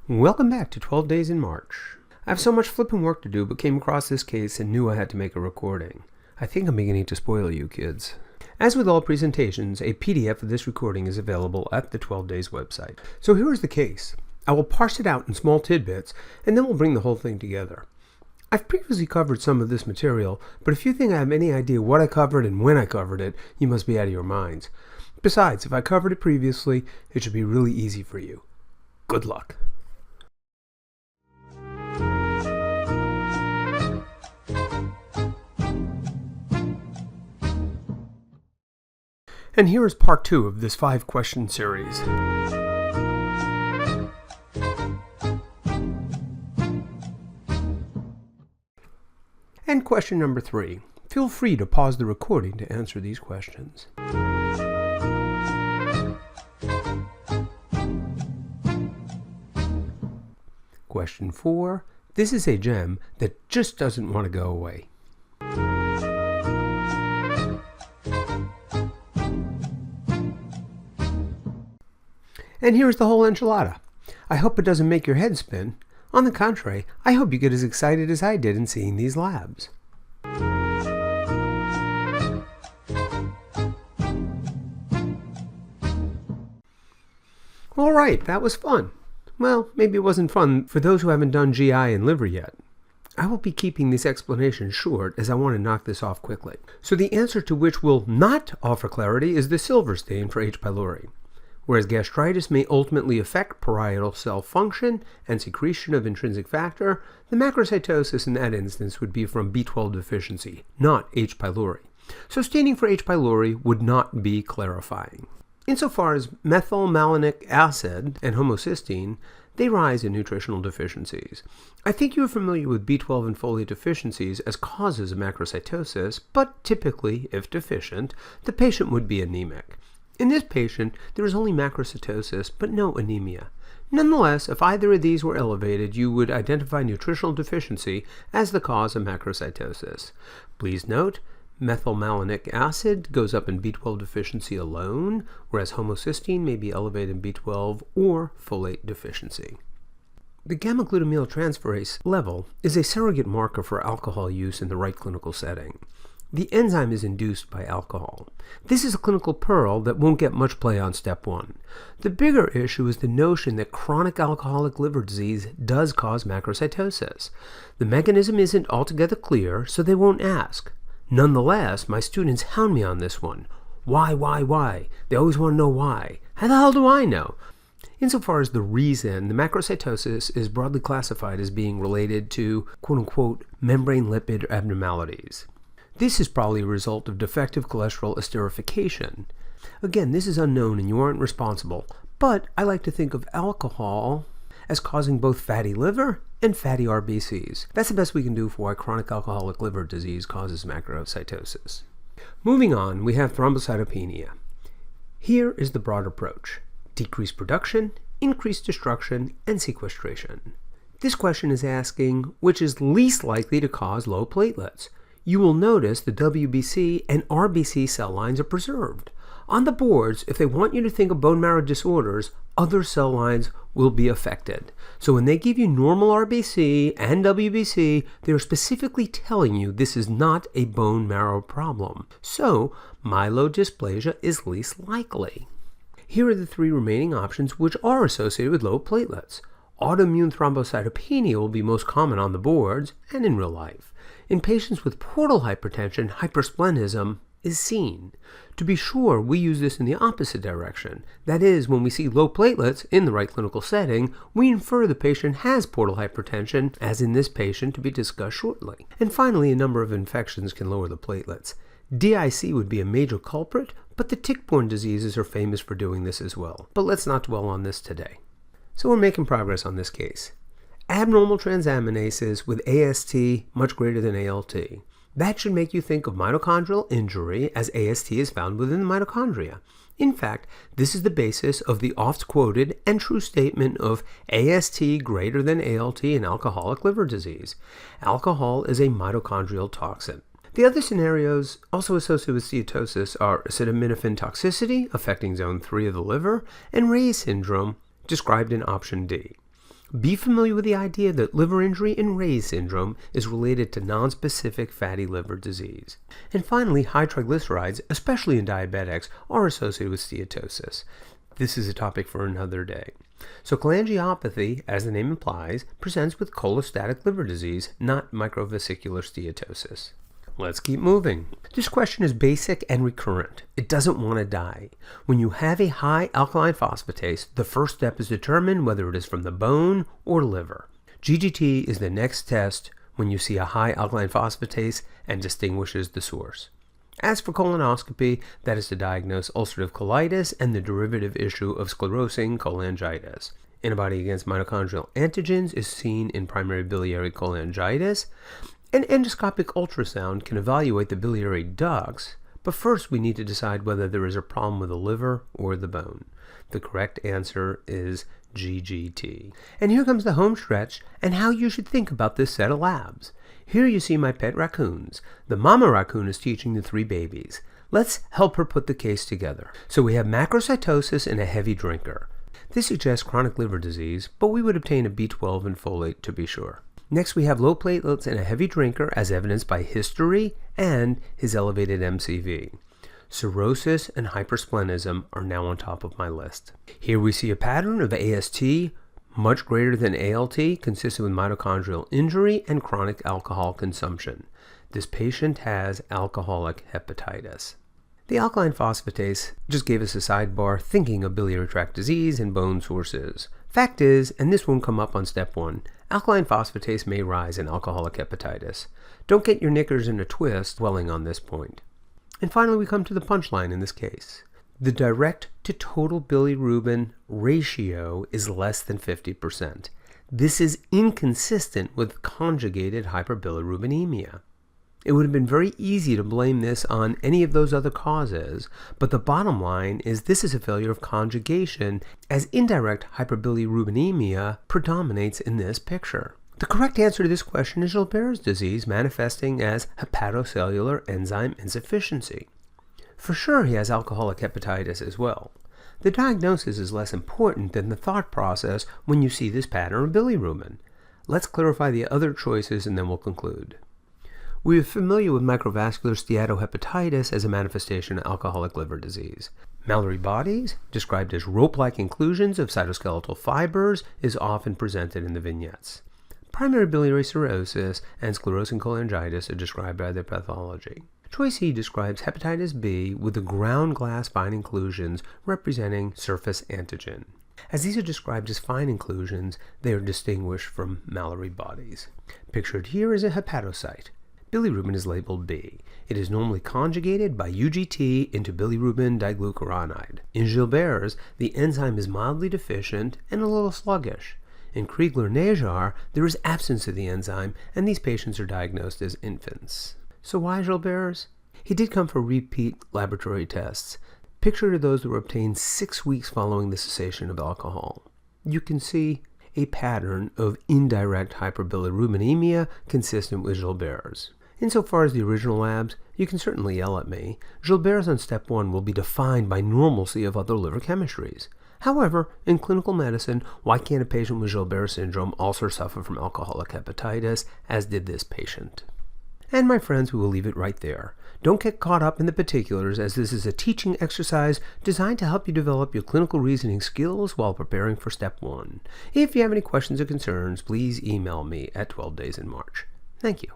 Welcome back to 12 Days in March. I have so much flipping work to do, but came across this case and knew I had to make a recording. I think I'm beginning to spoil you kids. As with all presentations, a PDF of this recording is available at the 12 Days website. So here is the case. I will parse it out in small tidbits, and then we'll bring the whole thing together. I've previously covered some of this material, but if you think I have any idea what I covered and when I covered it, you must be out of your minds. Besides, if I covered it previously, it should be really easy for you. Good luck. And here is part 2 of this 5-question series. And question number 3. Feel free to pause the recording to answer these questions. Question 4. This is a gem that just doesn't want to go away. And here's the whole enchilada. I hope it doesn't make your head spin. On the contrary, I hope you get as excited as I did in seeing these labs. Alright, that was fun. Well, maybe it wasn't fun for those who haven't done GI and liver yet. I will be keeping these explanations short as I want to knock this off quickly. So the answer to which will not offer clarity is the silver stain for H. pylori. Whereas gastritis may ultimately affect parietal cell function and secretion of intrinsic factor, the macrocytosis in that instance would be from B12 deficiency, not H. pylori. So staining for H. pylori would not be clarifying. Insofar as methylmalonic acid and homocysteine, they rise in nutritional deficiencies. I think you are familiar with B12 and folate deficiencies as causes of macrocytosis, but typically, if deficient, the patient would be anemic. In this patient, there is only macrocytosis, but no anemia. Nonetheless, if either of these were elevated, you would identify nutritional deficiency as the cause of macrocytosis. Please note, methylmalonic acid goes up in B12 deficiency alone, whereas homocysteine may be elevated in B12 or folate deficiency. The gamma-glutamyl transferase level is a surrogate marker for alcohol use in the right clinical setting. The enzyme is induced by alcohol. This is a clinical pearl that won't get much play on step 1. The bigger issue is the notion that chronic alcoholic liver disease does cause macrocytosis. The mechanism isn't altogether clear, so they won't ask. Nonetheless, my students hound me on this one. Why? They always want to know why. How the hell do I know? Insofar as the reason, the macrocytosis is broadly classified as being related to quote-unquote membrane lipid abnormalities. This is probably a result of defective cholesterol esterification. Again, this is unknown and you aren't responsible, but I like to think of alcohol as causing both fatty liver and fatty RBCs. That's the best we can do for why chronic alcoholic liver disease causes macrocytosis. Moving on, we have thrombocytopenia. Here is the broad approach: decreased production, increased destruction, and sequestration. This question is asking which is least likely to cause low platelets. You will notice the WBC and RBC cell lines are preserved. On the boards, if they want you to think of bone marrow disorders, other cell lines will be affected. So when they give you normal RBC and WBC, they're specifically telling you this is not a bone marrow problem. So myelodysplasia is least likely. Here are the 3 remaining options which are associated with low platelets. Autoimmune thrombocytopenia will be most common on the boards and in real life. In patients with portal hypertension, hypersplenism is seen. To be sure, we use this in the opposite direction. That is, when we see low platelets in the right clinical setting, we infer the patient has portal hypertension, as in this patient to be discussed shortly. And finally, a number of infections can lower the platelets. DIC would be a major culprit, but the tick-borne diseases are famous for doing this as well. But let's not dwell on this today. So we're making progress on this case. Abnormal transaminases with AST much greater than ALT. That should make you think of mitochondrial injury, as AST is found within the mitochondria. In fact, this is the basis of the oft-quoted and true statement of AST greater than ALT in alcoholic liver disease. Alcohol is a mitochondrial toxin. The other scenarios also associated with steatosis are acetaminophen toxicity, affecting zone 3 of the liver, and Ray's syndrome, described in option D. Be familiar with the idea that liver injury in Ray's syndrome is related to nonspecific fatty liver disease. And finally, high triglycerides, especially in diabetics, are associated with steatosis. This is a topic for another day. So cholangiopathy, as the name implies, presents with cholestatic liver disease, not microvesicular steatosis. Let's keep moving. This question is basic and recurrent. It doesn't want to die. When you have a high alkaline phosphatase, the first step is to determine whether it is from the bone or liver. GGT is the next test when you see a high alkaline phosphatase and distinguishes the source. As for colonoscopy, that is to diagnose ulcerative colitis and the derivative issue of sclerosing cholangitis. Antibody against mitochondrial antigens is seen in primary biliary cholangitis. An endoscopic ultrasound can evaluate the biliary ducts, but first we need to decide whether there is a problem with the liver or the bone. The correct answer is GGT. And here comes the home stretch and how you should think about this set of labs. Here you see my pet raccoons. The mama raccoon is teaching the 3 babies. Let's help her put the case together. So we have macrocytosis in a heavy drinker. This suggests chronic liver disease, but we would obtain a B12 and folate to be sure. Next, we have low platelets in a heavy drinker as evidenced by history and his elevated MCV. Cirrhosis and hypersplenism are now on top of my list. Here we see a pattern of AST much greater than ALT, consistent with mitochondrial injury and chronic alcohol consumption. This patient has alcoholic hepatitis. The alkaline phosphatase just gave us a sidebar thinking of biliary tract disease and bone sources. Fact is, and this won't come up on step 1, alkaline phosphatase may rise in alcoholic hepatitis. Don't get your knickers in a twist dwelling on this point. And finally, we come to the punchline in this case. The direct to total bilirubin ratio is less than 50%. This is inconsistent with conjugated hyperbilirubinemia. It would have been very easy to blame this on any of those other causes, but the bottom line is this is a failure of conjugation, as indirect hyperbilirubinemia predominates in this picture. The correct answer to this question is Gilbert's disease manifesting as hepatocellular enzyme insufficiency. For sure he has alcoholic hepatitis as well. The diagnosis is less important than the thought process when you see this pattern of bilirubin. Let's clarify the other choices and then we'll conclude. We are familiar with microvascular steatohepatitis as a manifestation of alcoholic liver disease. Mallory bodies, described as rope-like inclusions of cytoskeletal fibers, is often presented in the vignettes. Primary biliary cirrhosis and sclerosing cholangitis are described by their pathology. Choice E describes hepatitis B with the ground glass fine inclusions representing surface antigen. As these are described as fine inclusions, they are distinguished from Mallory bodies. Pictured here is a hepatocyte. Bilirubin is labeled B. It is normally conjugated by UGT into bilirubin diglucuronide. In Gilbert's, the enzyme is mildly deficient and a little sluggish. In Kriegler-Najar, there is absence of the enzyme, and these patients are diagnosed as infants. So why Gilbert's? He did come for repeat laboratory tests. Pictured are those that were obtained 6 weeks following the cessation of alcohol. You can see a pattern of indirect hyperbilirubinemia consistent with Gilbert's. Insofar as the original labs, you can certainly yell at me. Gilbert's on step 1 will be defined by normalcy of other liver chemistries. However, in clinical medicine, why can't a patient with Gilbert syndrome also suffer from alcoholic hepatitis, as did this patient? And my friends, we will leave it right there. Don't get caught up in the particulars, as this is a teaching exercise designed to help you develop your clinical reasoning skills while preparing for step 1. If you have any questions or concerns, please email me at 12DaysinMarch. Thank you.